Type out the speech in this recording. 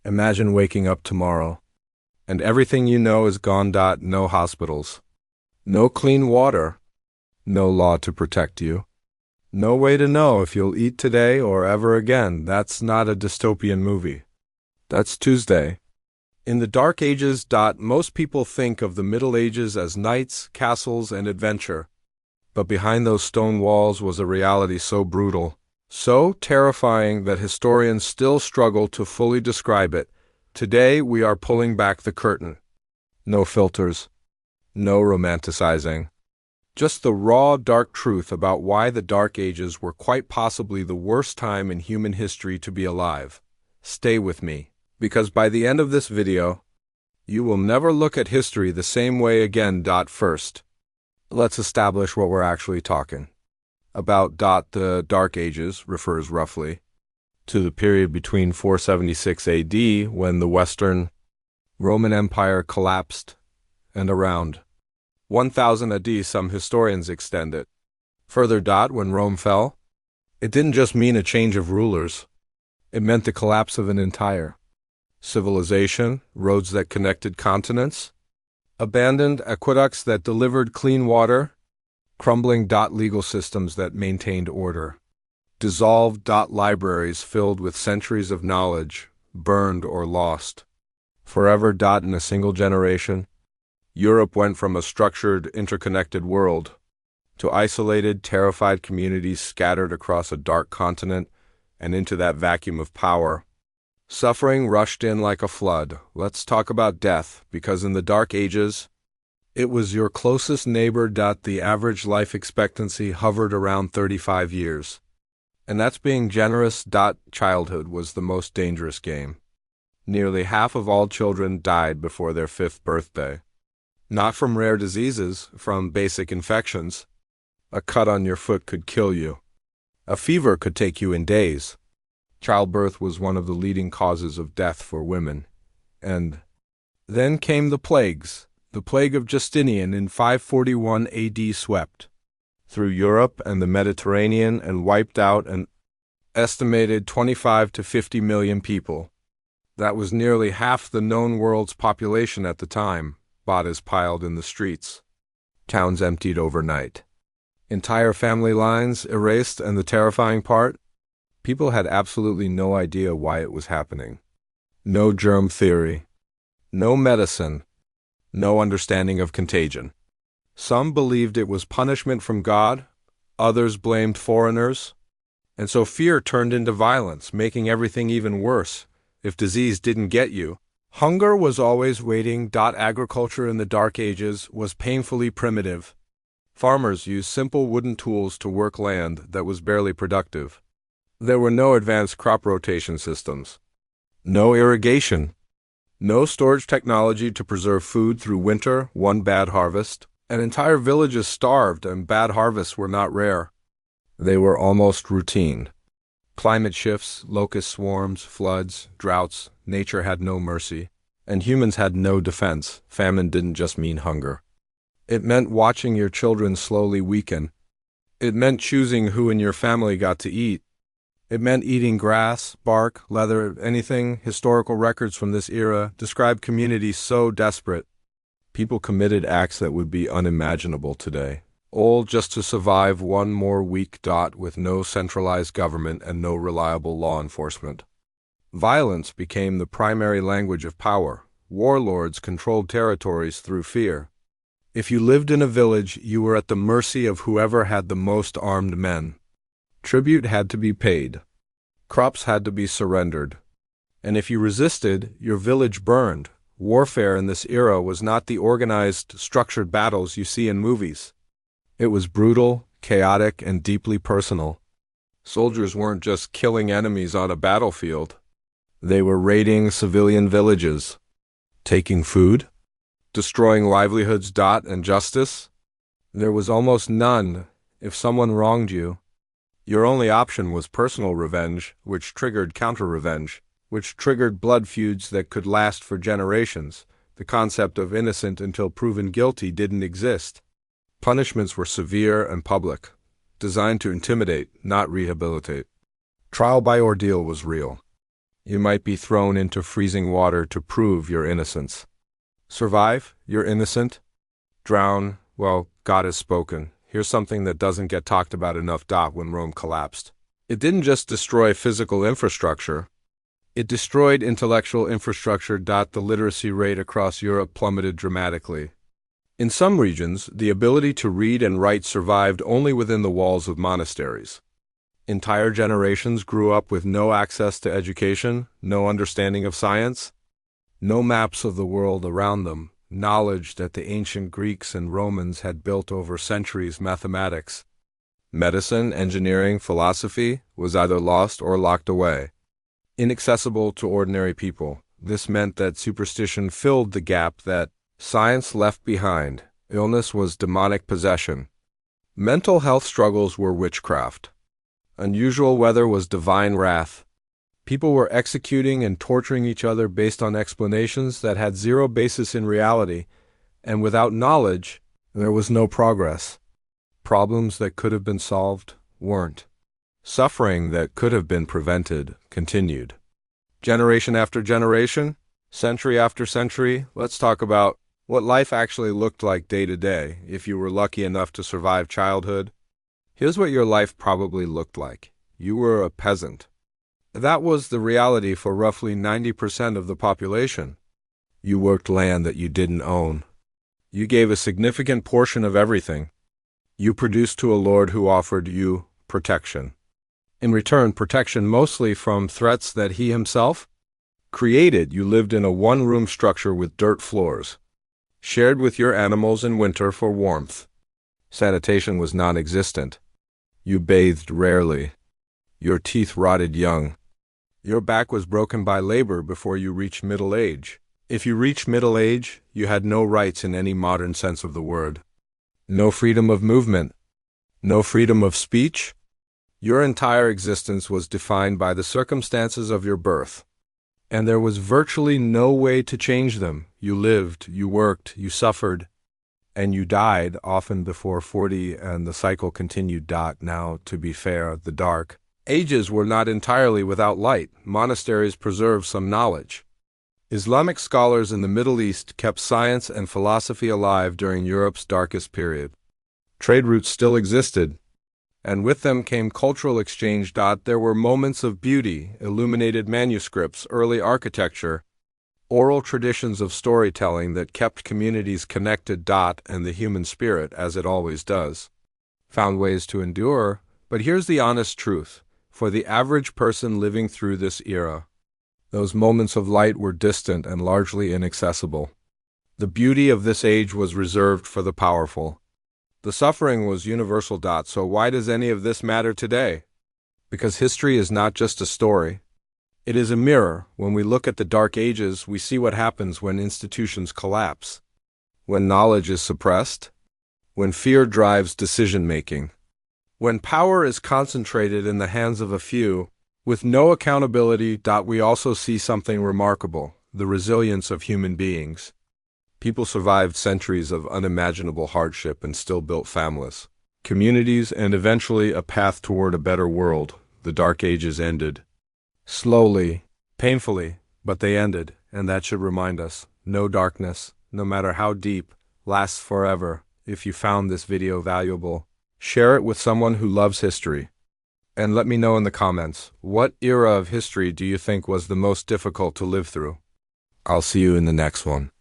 Imagine waking up tomorrow, and everything you know is gone. No hospitals, no clean water, no law to protect you, no way to know if you'll eat today or ever again. That's not a dystopian movie. That's Tuesday. In the Dark Ages. Most people think of the Middle Ages as knights, castles, and adventure. But behind those stone walls was a reality so brutal, so terrifying that historians still struggle to fully describe it. Today we are pulling back the curtain. No filters, no romanticizing. Just the raw, dark truth about why the Dark Ages were quite possibly the worst time in human history to be alive. Stay with me, because by the end of this video, you will never look at history the same way again. First, let's establish what we're actually talking about. The Dark Ages refers roughly to the period between 476 AD, when the Western Roman Empire collapsed, and around 1000 AD. Some historians extend it further. When Rome fell, it didn't just mean a change of rulers. It meant the collapse of an entire civilization, roads that connected continents, abandoned aqueducts that delivered clean water, crumbling legal systems that maintained order, dissolved libraries filled with centuries of knowledge, burned or lost forever. In a single generation, Europe went from a structured, interconnected world to isolated, terrified communities scattered across a dark continent. And into that vacuum of power, suffering rushed in like a flood. Let's talk about death, because in the Dark Ages, it was your closest neighbor. The average life expectancy hovered around 35 years. And that's being generous. Childhood was the most dangerous game. Nearly half of all children died before their 5th birthday. Not from rare diseases, from basic infections. A cut on your foot could kill you. A fever could take you in days. Childbirth was one of the leading causes of death for women. And then came the plagues. The Plague of Justinian in 541 AD swept through Europe and the Mediterranean and wiped out an estimated 25 to 50 million people. That was nearly half the known world's population at the time. Bodies piled in the streets. Towns emptied overnight. Entire family lines erased, and the terrifying part? People had absolutely no idea why it was happening. No germ theory. No medicine. No understanding of contagion. Some believed it was punishment from God. Others blamed foreigners. And so fear turned into violence, making everything even worse. If disease didn't get you, hunger was always waiting. Agriculture in the Dark Ages was painfully primitive. Farmers used simple wooden tools to work land that was barely productive. There were no advanced crop rotation systems, no irrigation, no storage technology to preserve food through winter. One bad harvest, and entire villages starved, and bad harvests were not rare. They were almost routine. Climate shifts, locust swarms, floods, droughts, nature had no mercy, and humans had no defense. Famine didn't just mean hunger. It meant watching your children slowly weaken. It meant choosing who in your family got to eat. It meant eating grass, bark, leather, anything. Historical records from this era describe communities so desperate. People committed acts that would be unimaginable today, all just to survive one more week. With no centralized government and no reliable law enforcement. Violence became the primary language of power. Warlords controlled territories through fear. If you lived in a village, you were at the mercy of whoever had the most armed men. Tribute had to be paid. Crops had to be surrendered. And if you resisted, your village burned. Warfare in this era was not the organized, structured battles you see in movies. It was brutal, chaotic, and deeply personal. Soldiers weren't just killing enemies on a battlefield. They were raiding civilian villages, taking food, destroying livelihoods. And justice? There was almost none. If someone wronged you, your only option was personal revenge, which triggered counter-revenge, which triggered blood feuds that could last for generations. The concept of innocent until proven guilty didn't exist. Punishments were severe and public, designed to intimidate, not rehabilitate. Trial by ordeal was real. You might be thrown into freezing water to prove your innocence. Survive? You're innocent? Drown? Well, God has spoken. Here's something that doesn't get talked about enough. When Rome collapsed, it didn't just destroy physical infrastructure, it destroyed intellectual infrastructure. The literacy rate across Europe plummeted dramatically. In some regions, the ability to read and write survived only within the walls of monasteries. Entire generations grew up with no access to education, no understanding of science, no maps of the world around them, knowledge that the ancient Greeks and Romans had built over centuries. Mathematics, medicine, engineering, philosophy was either lost or locked away, inaccessible to ordinary people. This meant that superstition filled the gap that science left behind. Illness was demonic possession. Mental health struggles were witchcraft. Unusual weather was divine wrath. People were executing and torturing each other based on explanations that had zero basis in reality, and without knowledge, there was no progress. Problems that could have been solved weren't. Suffering that could have been prevented continued. Generation after generation, century after century, let's talk about what life actually looked like day to day if you were lucky enough to survive childhood. Here's what your life probably looked like. You were a peasant. That was the reality for roughly 90% of the population. You worked land that you didn't own. You gave a significant portion of everything. You produced to a lord who offered you protection. In return, protection mostly from threats that he himself created. You lived in a one-room structure with dirt floors, shared with your animals in winter for warmth. Sanitation was non-existent. You bathed rarely. Your teeth rotted young. Your back was broken by labor before you reached middle age. If you reached middle age, you had no rights in any modern sense of the word. No freedom of movement. No freedom of speech. Your entire existence was defined by the circumstances of your birth, and there was virtually no way to change them. You lived, you worked, you suffered, and you died often before 40, and the cycle continued. Now, to be fair, the Dark Ages were not entirely without light. Monasteries preserved some knowledge. Islamic scholars in the Middle East kept science and philosophy alive during Europe's darkest period. Trade routes still existed, and with them came cultural exchange. There were moments of beauty, illuminated manuscripts, early architecture, oral traditions of storytelling that kept communities connected. And the human spirit, as it always does, found ways to endure. But here's the honest truth. For the average person living through this era, those moments of light were distant and largely inaccessible. The beauty of this age was reserved for the powerful. The suffering was universal. So why does any of this matter today? Because history is not just a story. It is a mirror. When we look at the Dark Ages, we see what happens when institutions collapse, when knowledge is suppressed, when fear drives decision-making, when power is concentrated in the hands of a few, with no accountability. We also see something remarkable: the resilience of human beings. People survived centuries of unimaginable hardship and still built families, communities, and eventually a path toward a better world. The Dark Ages ended. Slowly, painfully, but they ended, and that should remind us, no darkness, no matter how deep, lasts forever. If you found this video valuable, share it with someone who loves history. And let me know in the comments, what era of history do you think was the most difficult to live through? I'll see you in the next one.